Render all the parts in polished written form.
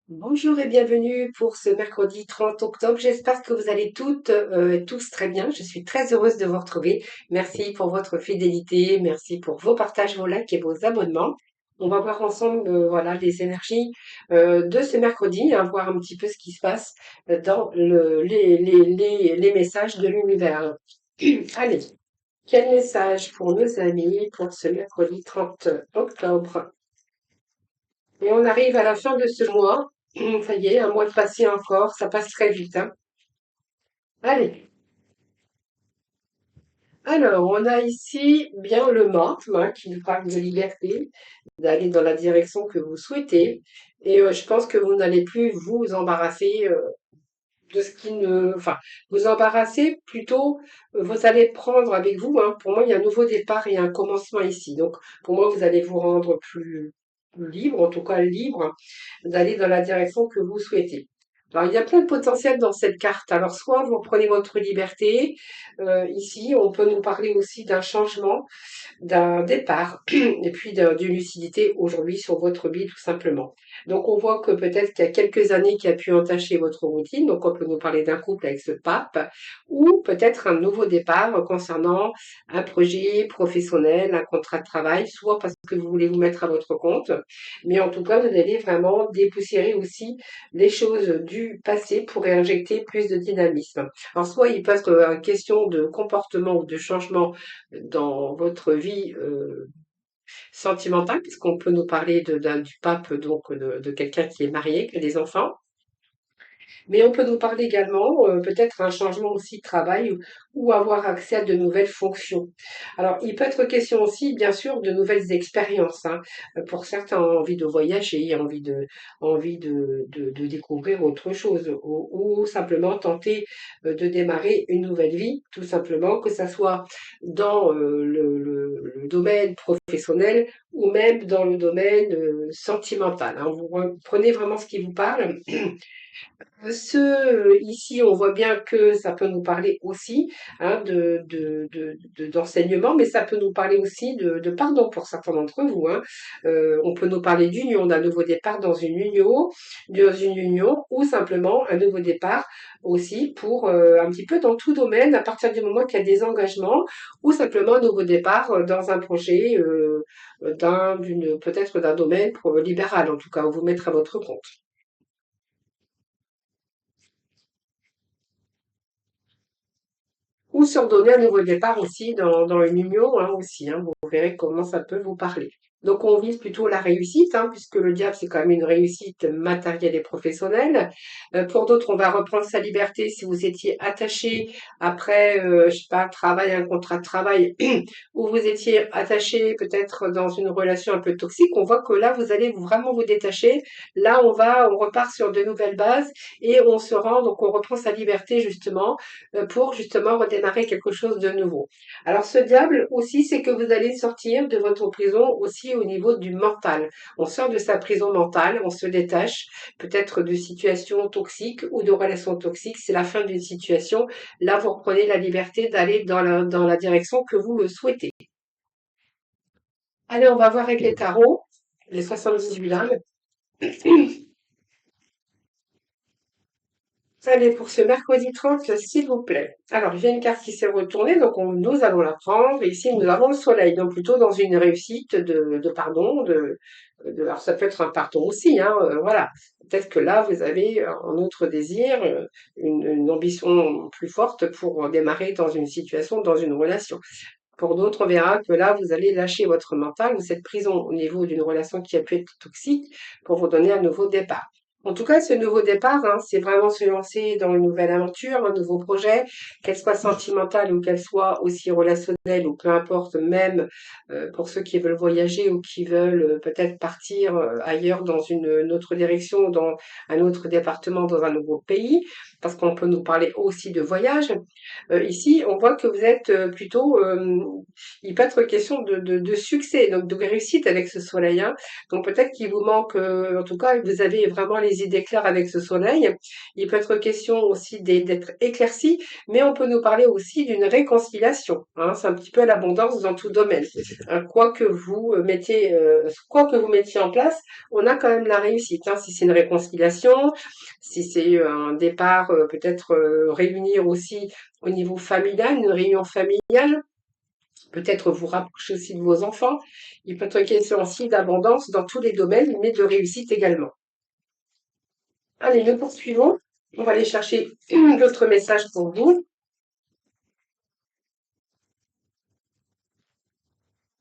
Bonjour et bienvenue pour ce mercredi 30 octobre. J'espère que vous allez toutes et tous très bien. Je suis très heureuse de vous retrouver. Merci pour votre fidélité, merci pour vos partages, vos likes et vos abonnements. On va voir ensemble voilà, les énergies de ce mercredi, hein, voir un petit peu ce qui se passe dans les messages de l'univers. Allez, quel message pour nos amis pour ce mercredi 30 octobre? Et on arrive à la fin de ce mois. Ça y est, un mois de passé encore, ça passe très vite, hein. Allez, alors on a ici bien le mât, hein, qui nous parle de liberté, d'aller dans la direction que vous souhaitez. Et je pense que vous n'allez plus vous embarrasser de ce qui ne... Enfin, vous embarrasser, plutôt, vous allez prendre avec vous, hein. Pour moi, il y a un nouveau départ et un commencement ici. Donc, pour moi, vous allez vous rendre plus libre, en tout cas libre, d'aller dans la direction que vous souhaitez. Alors, il y a plein de potentiel dans cette carte. Alors, soit vous prenez votre liberté, ici, on peut nous parler aussi d'un changement, d'un départ et puis d'une lucidité aujourd'hui sur votre vie tout simplement. Donc on voit que peut-être qu'il y a quelques années qui a pu entacher votre routine, donc on peut nous parler d'un couple avec ce pape, ou peut-être un nouveau départ concernant un projet professionnel, un contrat de travail, soit parce que vous voulez vous mettre à votre compte, mais en tout cas vous allez vraiment dépoussiérer aussi les choses du passé pour réinjecter plus de dynamisme. Alors soit il peut être une question de comportement ou de changement dans votre vie sentimentale, puisqu'on peut nous parler du pape, donc de quelqu'un qui est marié, qui a des enfants. Mais on peut nous parler également peut-être un changement aussi de travail ou avoir accès à de nouvelles fonctions. Alors, il peut être question aussi, bien sûr, de nouvelles expériences, hein. Pour certains, ont envie de voyager, envie de découvrir autre chose ou simplement tenter de démarrer une nouvelle vie, tout simplement, que ça soit dans le domaine professionnel ou même dans le domaine sentimental, hein. Vous prenez vraiment ce qui vous parle. Ici, on voit bien que ça peut nous parler aussi, hein, d'enseignement, mais ça peut nous parler aussi de pardon pour certains d'entre vous, hein. On peut nous parler d'union, d'un nouveau départ dans une union, ou simplement un nouveau départ aussi pour un petit peu dans tout domaine, à partir du moment qu'il y a des engagements, ou simplement un nouveau départ dans un projet, peut-être d'un domaine libéral, en tout cas, où vous mettre à votre compte. Ou se redonner un nouveau départ aussi dans une union, hein, aussi, hein. Vous verrez comment ça peut vous parler. Donc on vise plutôt la réussite, hein, puisque le diable c'est quand même une réussite matérielle et professionnelle. Pour d'autres, on va reprendre sa liberté si vous étiez attaché après, je sais pas, un travail, un contrat de travail, ou vous étiez attaché peut-être dans une relation un peu toxique. On voit que là vous allez vraiment vous détacher. Là on repart sur de nouvelles bases et on se rend, donc on reprend sa liberté justement pour justement redémarrer quelque chose de nouveau. Alors ce diable aussi, c'est que vous allez sortir de votre prison aussi au niveau du mental. On sort de sa prison mentale, on se détache peut-être de situations toxiques ou de relations toxiques. C'est la fin d'une situation. Là, vous reprenez la liberté d'aller dans la direction que vous le souhaitez. Allez, on va voir avec les tarots, les 78 lames. Allez, pour ce mercredi 30, s'il vous plaît. Alors, il y a une carte qui s'est retournée, donc nous allons la prendre. Et ici, nous avons le soleil, donc plutôt dans une réussite de pardon. Alors, ça peut être un pardon aussi, hein, voilà. Peut-être que là, vous avez un autre désir, une ambition plus forte pour démarrer dans une situation, dans une relation. Pour d'autres, on verra que là, vous allez lâcher votre mental ou cette prison au niveau d'une relation qui a pu être toxique pour vous donner un nouveau départ. En tout cas, ce nouveau départ, hein, c'est vraiment se lancer dans une nouvelle aventure, un nouveau projet, qu'elle soit sentimentale ou qu'elle soit aussi relationnelle ou peu importe, même pour ceux qui veulent voyager ou qui veulent peut-être partir ailleurs dans une autre direction, dans un autre département, dans un nouveau pays. parce qu'on peut nous parler aussi de voyage. Ici, on voit que vous êtes plutôt, il peut être question de succès, donc de réussite avec ce soleil, hein. Donc peut-être qu'il vous manque, en tout cas, vous avez vraiment les idées claires avec ce soleil. Il peut être question aussi d'être éclairci, mais on peut nous parler aussi d'une réconciliation, hein. C'est un petit peu l'abondance dans tout domaine. Quoi que vous mettiez en place, on a quand même la réussite, hein. Si c'est une réconciliation, si c'est un départ, peut-être réunir aussi au niveau familial, une réunion familiale, peut-être vous rapprocher aussi de vos enfants. Il peut être question aussi d'abondance dans tous les domaines, mais de réussite également. Allez, nous poursuivons. On va aller chercher d'autres messages pour vous.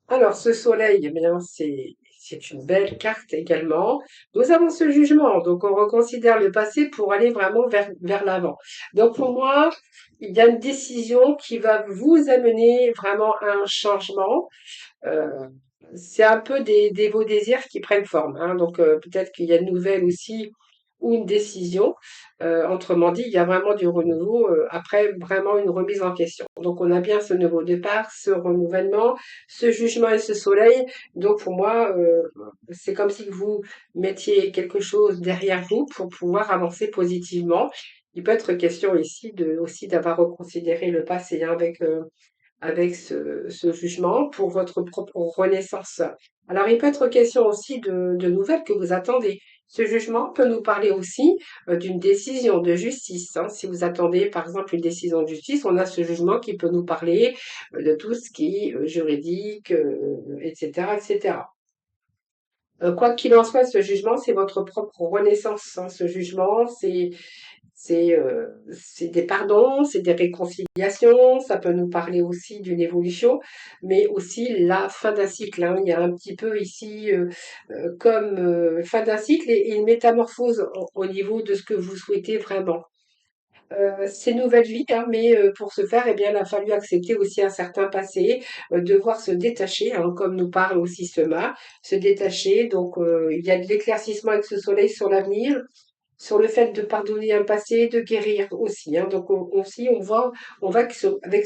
Alors, ce soleil, eh bien, c'est une belle carte également. Nous avons ce jugement, donc on reconsidère le passé pour aller vraiment vers l'avant. Donc, pour moi, il y a une décision qui va vous amener vraiment à un changement. Euh, c'est un peu des beaux désirs qui prennent forme, hein. Donc, peut-être qu'il y a une nouvelle aussi ou une décision. Autrement dit, il y a vraiment du renouveau, après vraiment une remise en question. Donc on a bien ce nouveau départ, ce renouvellement, ce jugement et ce soleil. Donc pour moi, c'est comme si vous mettiez quelque chose derrière vous pour pouvoir avancer positivement. Il peut être question ici aussi d'avoir reconsidéré le passé, hein, avec ce jugement pour votre propre renaissance. Alors, il peut être question aussi de nouvelles que vous attendez. Ce jugement peut nous parler aussi d'une décision de justice, hein. Si vous attendez, par exemple, une décision de justice, on a ce jugement qui peut nous parler de tout ce qui est juridique, etc., etc. Quoi qu'il en soit, ce jugement, c'est votre propre renaissance, hein. Ce jugement, c'est des pardons, c'est des réconciliations, ça peut nous parler aussi d'une évolution, mais aussi la fin d'un cycle, hein. Il y a un petit peu ici comme fin d'un cycle et une métamorphose au niveau de ce que vous souhaitez vraiment. C'est une nouvelle vie, hein, mais pour ce faire, eh bien, il a fallu accepter aussi un certain passé, devoir se détacher, hein, comme nous parle aussi ce mât, se détacher. Donc, il y a de l'éclaircissement avec ce soleil sur l'avenir, sur le fait de pardonner un passé, de guérir aussi, hein. Donc aussi, on voit avec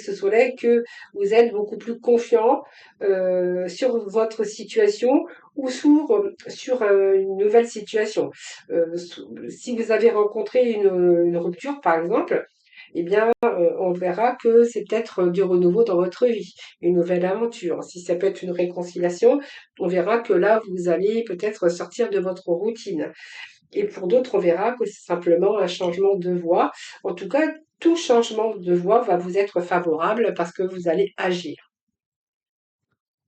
ce soleil que vous êtes beaucoup plus confiant sur votre situation ou sur une nouvelle situation. Si vous avez rencontré une rupture, par exemple, eh bien, on verra que c'est peut-être du renouveau dans votre vie, une nouvelle aventure. Si ça peut être une réconciliation, on verra que là, vous allez peut-être sortir de votre routine. Et pour d'autres, on verra que c'est simplement un changement de voie. En tout cas, tout changement de voie va vous être favorable parce que vous allez agir.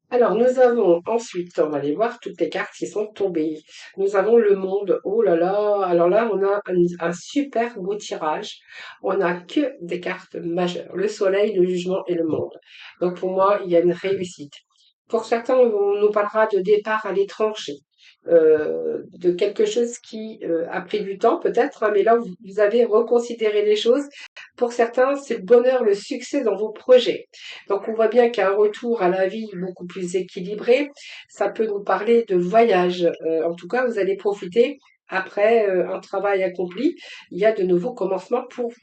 Alors, nous avons ensuite, on va aller voir toutes les cartes qui sont tombées. Nous avons le monde. Oh là là, alors là, on a un super beau tirage. On n'a que des cartes majeures. Le soleil, le jugement et le monde. Donc, pour moi, il y a une réussite. Pour certains, on nous parlera de départ à l'étranger, de quelque chose qui a pris du temps peut-être, hein, mais là, vous avez reconsidéré les choses. Pour certains, c'est le bonheur, le succès dans vos projets. Donc, on voit bien qu'il y a un retour à la vie beaucoup plus équilibré. Ça peut nous parler de voyage. En tout cas, vous allez profiter. Après un travail accompli, il y a de nouveaux commencements pour vous.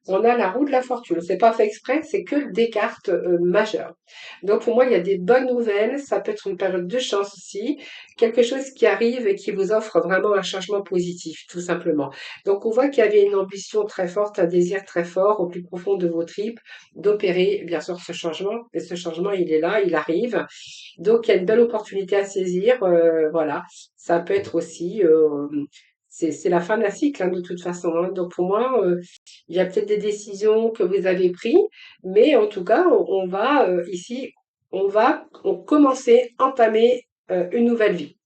On a la roue de la fortune. C'est pas fait exprès, c'est que des cartes majeures. Donc pour moi, il y a des bonnes nouvelles. Ça peut être une période de chance aussi, quelque chose qui arrive et qui vous offre vraiment un changement positif, tout simplement. Donc on voit qu'il y avait une ambition très forte, un désir très fort au plus profond de vos tripes d'opérer bien sûr ce changement. Et ce changement, il est là, il arrive. Donc il y a une belle opportunité à saisir. Voilà, ça peut être aussi c'est la fin d'un cycle, hein, de toute façon, hein. Donc pour moi, il y a peut-être des décisions que vous avez prises, mais en tout cas, on va ici, on commencer, entamer une nouvelle vie,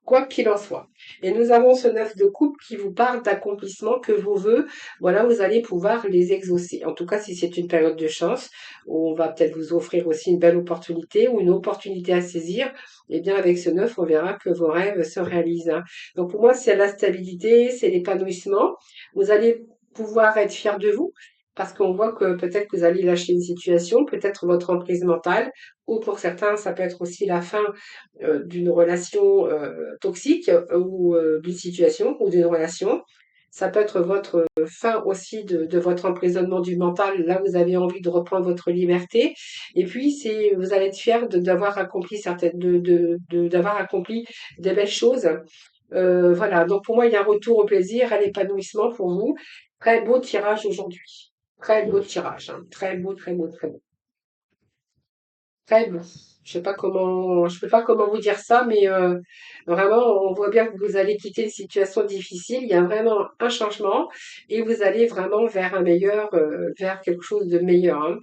quoi qu'il en soit. Et nous avons ce neuf de coupe qui vous parle d'accomplissement que vos voeux, voilà, vous allez pouvoir les exaucer. En tout cas, si c'est une période de chance, on va peut-être vous offrir aussi une belle opportunité ou une opportunité à saisir. Eh bien, avec ce neuf, on verra que vos rêves se réalisent, hein. Donc, pour moi, c'est la stabilité, c'est l'épanouissement. Vous allez pouvoir être fier de vous parce qu'on voit que peut-être que vous allez lâcher une situation, peut-être votre emprise mentale, ou pour certains, ça peut être aussi la fin d'une relation toxique ou d'une situation ou d'une relation. Ça peut être votre fin aussi de votre emprisonnement du mental. Là, vous avez envie de reprendre votre liberté. Et puis, vous allez être fier d'avoir accompli d'avoir accompli des belles choses. Voilà. Donc, pour moi, il y a un retour au plaisir, à l'épanouissement pour vous. Très beau tirage aujourd'hui. Très beau tirage, hein. Très beau, très beau, très beau. Très beau. Je sais pas comment vous dire ça, mais vraiment, on voit bien que vous allez quitter une situation difficile. Il y a vraiment un changement et vous allez vraiment vers un meilleur, vers quelque chose de meilleur, hein.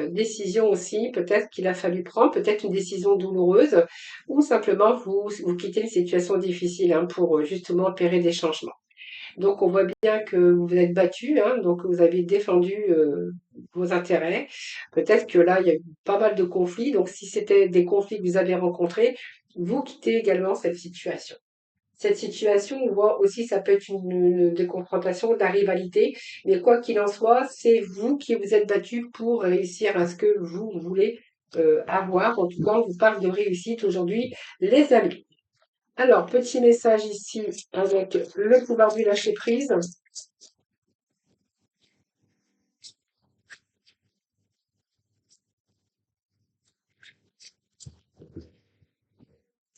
Décision aussi, peut-être qu'il a fallu prendre, peut-être une décision douloureuse, ou simplement vous quittez une situation difficile, hein, pour justement opérer des changements. Donc on voit bien que vous vous êtes battu, hein, donc vous avez défendu vos intérêts. Peut-être que là, il y a eu pas mal de conflits. Donc si c'était des conflits que vous avez rencontrés, vous quittez également cette situation. Cette situation, on voit aussi, ça peut être des confrontations, de la rivalité, mais quoi qu'il en soit, c'est vous qui vous êtes battu pour réussir à ce que vous voulez avoir. En tout cas, on vous parle de réussite aujourd'hui, les amis. Alors, petit message ici avec le pouvoir du lâcher prise.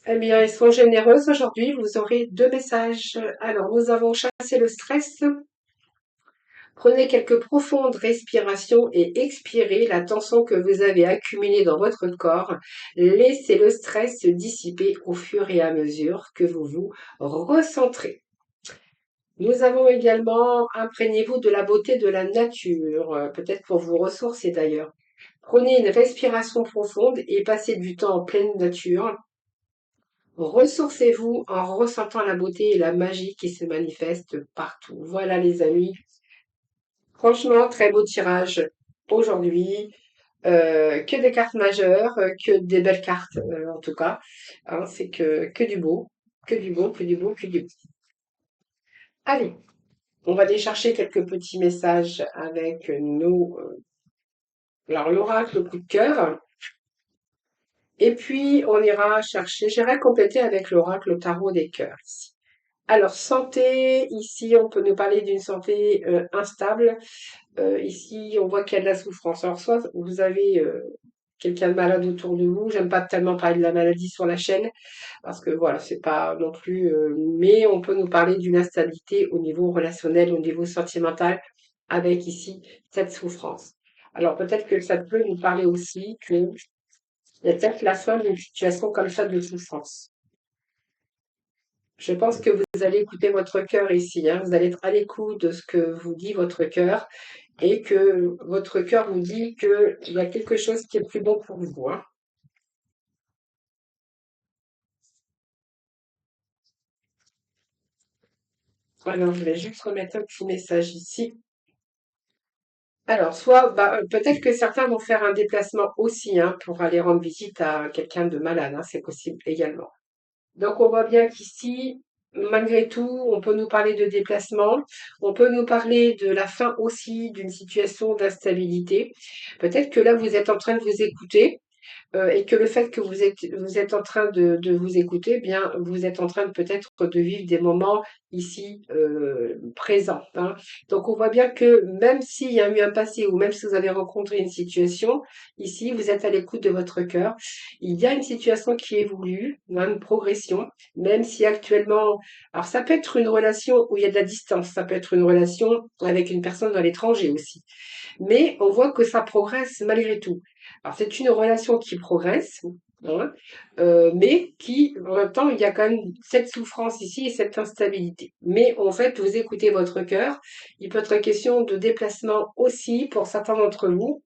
Eh bien, ils sont généreuses aujourd'hui. Vous aurez deux messages. Alors, nous avons chassé le stress. Prenez quelques profondes respirations et expirez la tension que vous avez accumulée dans votre corps. Laissez le stress se dissiper au fur et à mesure que vous vous recentrez. Nous avons également imprégnez-vous de la beauté de la nature, peut-être pour vous ressourcer d'ailleurs. Prenez une respiration profonde et passez du temps en pleine nature. Ressourcez-vous en ressentant la beauté et la magie qui se manifestent partout. Voilà les amis. Franchement, très beau tirage aujourd'hui. Que des cartes majeures, que des belles cartes en tout cas. Hein, c'est que du beau, que du beau, que du beau, que du beau. Allez, on va aller chercher quelques petits messages avec alors l'oracle, le coup de cœur. Et puis, on ira chercher, j'irai compléter avec l'oracle, le tarot des cœurs ici. Alors, santé, ici, on peut nous parler d'une santé instable. Ici, on voit qu'il y a de la souffrance. Alors, soit vous avez quelqu'un de malade autour de vous. J'aime pas tellement parler de la maladie sur la chaîne, parce que voilà, c'est pas non plus. Mais on peut nous parler d'une instabilité au niveau relationnel, au niveau sentimental, avec ici cette souffrance. Alors, peut-être que ça peut nous parler aussi que il y a peut-être la fin d'une situation comme ça de souffrance. Je pense que vous allez écouter votre cœur ici, hein. Vous allez être à l'écoute de ce que vous dit votre cœur et que votre cœur vous dit qu'il y a quelque chose qui est plus bon pour vous, hein. Alors, je vais juste remettre un petit message ici. Alors, soit, peut-être que certains vont faire un déplacement aussi, hein, pour aller rendre visite à quelqu'un de malade, hein, c'est possible également. Donc, on voit bien qu'ici, malgré tout, on peut nous parler de déplacement, on peut nous parler de la fin aussi d'une situation d'instabilité. Peut-être que là, vous êtes en train de vous écouter et que le fait que vous êtes en train de vous écouter, eh bien, vous êtes en train de peut-être de vivre des moments ici présents, hein. Donc, on voit bien que même s'il y a eu un passé ou même si vous avez rencontré une situation, ici, vous êtes à l'écoute de votre cœur. Il y a une situation qui évolue, hein, une progression, même si actuellement, alors ça peut être une relation où il y a de la distance, ça peut être une relation avec une personne dans l'étranger aussi. Mais on voit que ça progresse malgré tout. Alors c'est une relation qui progresse, hein, mais qui, en même temps, il y a quand même cette souffrance ici et cette instabilité. Mais en fait, vous écoutez votre cœur. Il peut être question de déplacement aussi pour certains d'entre vous.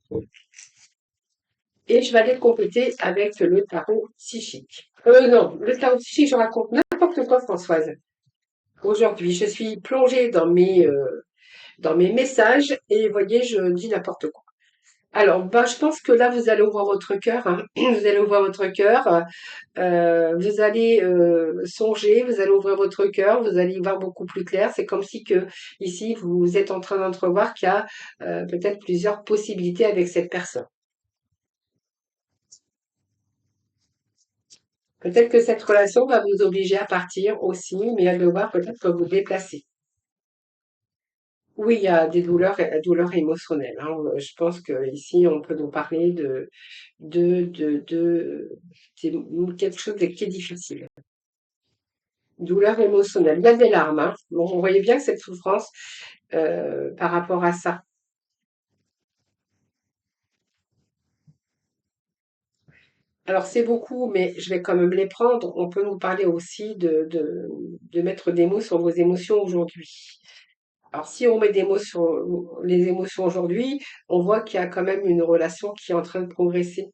Et je vais aller compléter avec le tarot psychique. Non, le tarot psychique, je raconte n'importe quoi, Françoise. Aujourd'hui, je suis plongée dans mes messages et voyez, je dis n'importe quoi. Alors, bah, je pense que là, vous allez ouvrir votre cœur, hein. Vous allez ouvrir votre cœur, vous allez songer, vous allez ouvrir votre cœur, vous allez y voir beaucoup plus clair. C'est comme si que ici, vous êtes en train d'entrevoir qu'il y a peut-être plusieurs possibilités avec cette personne. Peut-être que cette relation va vous obliger à partir aussi, mais à devoir peut-être vous déplacer. Oui, il y a des douleurs émotionnelles, hein. Je pense que ici, on peut nous parler de c'est quelque chose qui est difficile. Douleur émotionnelle. Il y a des larmes, hein. Bon, on voyait bien que cette souffrance, par rapport à ça. Alors c'est beaucoup, mais je vais quand même les prendre. On peut nous parler aussi de mettre des mots sur vos émotions aujourd'hui. Alors si on met des mots sur les émotions aujourd'hui, on voit qu'il y a quand même une relation qui est en train de progresser.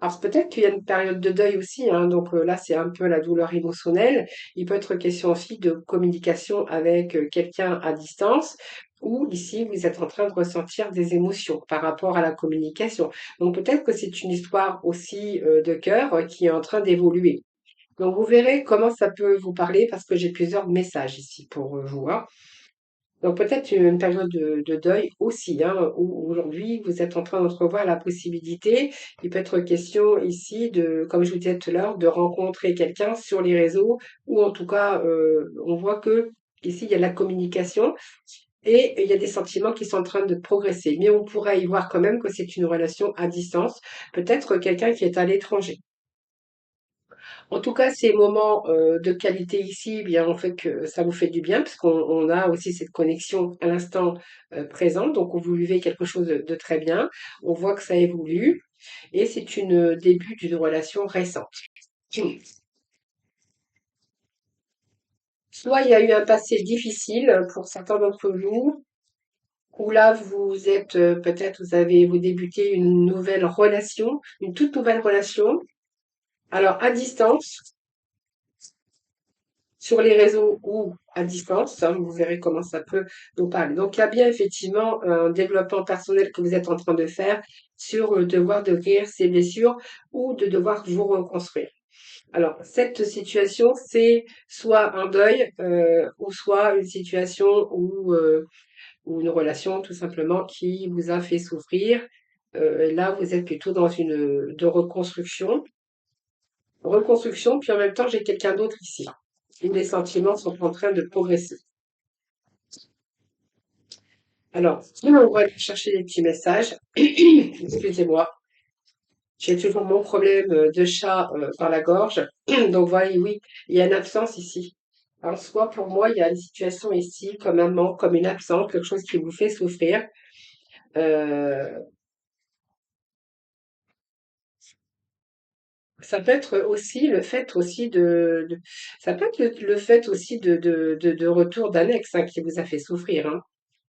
Alors peut-être qu'il y a une période de deuil aussi, hein, donc là c'est un peu la douleur émotionnelle. Il peut être question aussi de communication avec quelqu'un à distance, ou ici vous êtes en train de ressentir des émotions par rapport à la communication. Donc peut-être que c'est une histoire aussi de cœur qui est en train d'évoluer. Donc vous verrez comment ça peut vous parler parce que j'ai plusieurs messages ici pour vous, hein. Donc peut-être une période de deuil aussi, hein, où aujourd'hui vous êtes en train d'entrevoir la possibilité, il peut être question ici de, comme je vous disais tout à l'heure, de rencontrer quelqu'un sur les réseaux, ou en tout cas, on voit que ici il y a la communication et il y a des sentiments qui sont en train de progresser. Mais on pourrait y voir quand même que c'est une relation à distance, peut-être quelqu'un qui est à l'étranger. En tout cas, ces moments de qualité ici, eh bien, on fait que ça vous fait du bien, parce qu'on a aussi cette connexion à l'instant présent. Donc, vous vivez quelque chose de très bien. On voit que ça évolue. Et c'est une début d'une relation récente. Soit il y a eu un passé difficile pour certains d'entre vous, ou là, vous êtes peut-être, vous débutez une nouvelle relation, une toute nouvelle relation. Alors, à distance, sur les réseaux ou à distance, hein, vous verrez comment ça peut nous parler. Donc, il y a bien effectivement un développement personnel que vous êtes en train de faire sur le devoir de guérir ses blessures ou de devoir vous reconstruire. Alors, cette situation, c'est soit un deuil ou soit une situation ou une relation tout simplement qui vous a fait souffrir. Là, vous êtes plutôt dans une de reconstruction. Reconstruction, puis en même temps, j'ai quelqu'un d'autre ici. Et les sentiments sont en train de progresser. Alors, on va aller chercher des petits messages. Excusez-moi, j'ai toujours mon problème de chat dans la gorge. Donc voilà, oui, il y a une absence ici. Alors, soit pour moi, il y a une situation ici, comme un manque, comme une absence, quelque chose qui vous fait souffrir. Euh, Ça peut être aussi le fait aussi ça peut être le fait aussi de retour d'annexe hein, qui vous a fait souffrir, hein.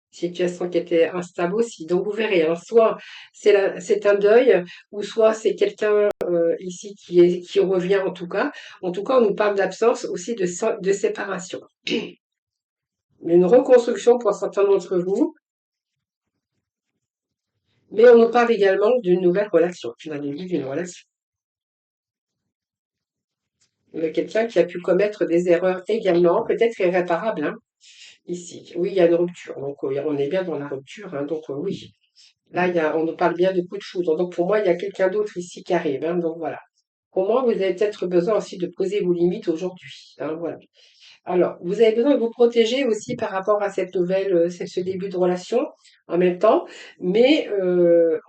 Situation qui était instable aussi. Donc vous verrez, hein, soit c'est un deuil, ou soit c'est quelqu'un ici qui revient en tout cas. En tout cas, on nous parle d'absence aussi de séparation. Une reconstruction pour certains d'entre vous, mais on nous parle également d'une nouvelle relation, d'un début d'une relation. Quelqu'un qui a pu commettre des erreurs également, peut-être irréparables, hein, ici. Oui, il y a une rupture. Donc on est bien dans la rupture, hein, donc oui. Là, on nous parle bien de coup de foudre. Donc pour moi, il y a quelqu'un d'autre ici qui arrive, hein, donc voilà. Pour moi, vous avez peut-être besoin aussi de poser vos limites aujourd'hui, hein, voilà. Alors, vous avez besoin de vous protéger aussi par rapport à cette nouvelle, ce début de relation en même temps, mais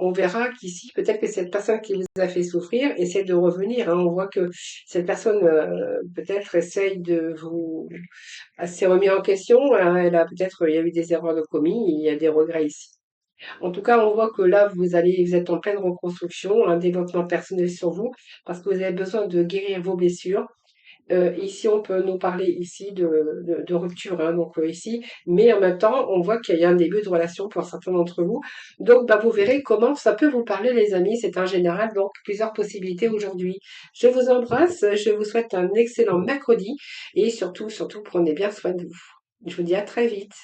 on verra qu'ici, peut-être que cette personne qui vous a fait souffrir essaie de revenir, hein. On voit que cette personne peut-être essaye de vous... Elle s'est remise en question, hein, elle a peut-être, il y a eu des erreurs de commis, il y a des regrets ici. En tout cas, on voit que là, vous êtes en pleine reconstruction, un développement personnel sur vous, parce que vous avez besoin de guérir vos blessures. Ici, on peut nous parler ici de rupture, hein, donc ici, mais en même temps, on voit qu'il y a un début de relation pour certains d'entre vous. Donc, bah, vous verrez comment ça peut vous parler, les amis. C'est en général donc plusieurs possibilités aujourd'hui. Je vous embrasse, je vous souhaite un excellent mercredi et surtout, surtout, prenez bien soin de vous. Je vous dis à très vite.